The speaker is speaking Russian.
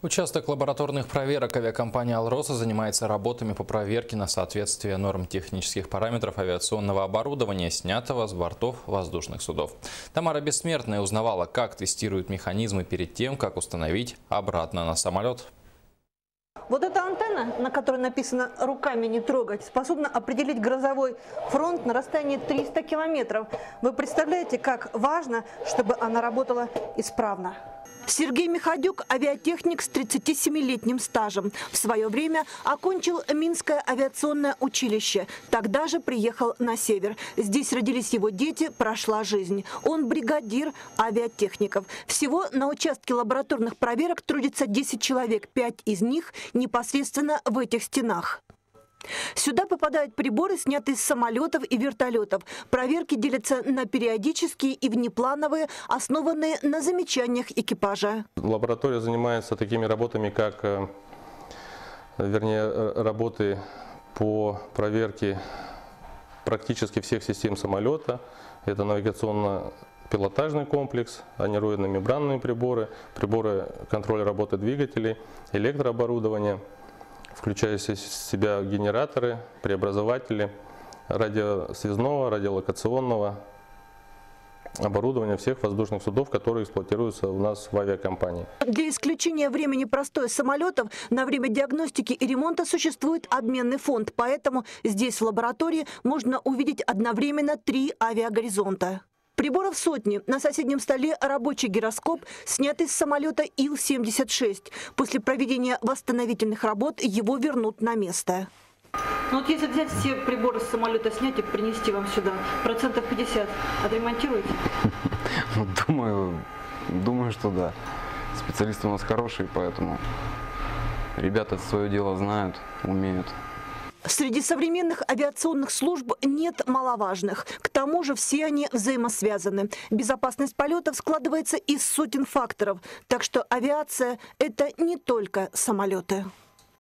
Участок лабораторных проверок авиакомпании «Алроса» занимается работами по проверке на соответствие норм технических параметров авиационного оборудования, снятого с бортов воздушных судов. Тамара Бессмертная узнавала, как тестируют механизмы перед тем, как установить обратно на самолет. Вот эта антенна, на которой написано «руками не трогать», способна определить грозовой фронт на расстоянии 300 километров. Вы представляете, как важно, чтобы она работала исправно? Сергей Миходюк – авиатехник с 37-летним стажем. В свое время окончил Минское авиационное училище. Тогда же приехал на север. Здесь родились его дети, прошла жизнь. Он бригадир авиатехников. Всего на участке лабораторных проверок трудится 10 человек. 5 из них непосредственно в этих стенах. Сюда попадают приборы, снятые с самолетов и вертолетов. Проверки делятся на периодические и внеплановые, основанные на замечаниях экипажа. Лаборатория занимается такими работами, как, работы по проверке практически всех систем самолета. Это навигационно-пилотажный комплекс, анероидно-мембранные приборы, приборы контроля работы двигателей, электрооборудование, включая в себя генераторы, преобразователи, радиосвязного, радиолокационного оборудования всех воздушных судов, которые эксплуатируются у нас в авиакомпании. Для исключения времени простоя самолетов на время диагностики и ремонта существует обменный фонд, поэтому здесь в лаборатории можно увидеть одновременно 3 авиагоризонта. Приборов сотни. На соседнем столе рабочий гироскоп, снятый с самолета Ил-76. После проведения восстановительных работ его вернут на место. Ну вот если взять все приборы с самолета, снять и принести вам сюда, 50% отремонтируете? Думаю, что да. Специалисты у нас хорошие, поэтому ребята свое дело знают, умеют. Среди современных авиационных служб нет маловажных. К тому же все они взаимосвязаны. Безопасность полетов складывается из сотен факторов. Так что авиация – это не только самолеты.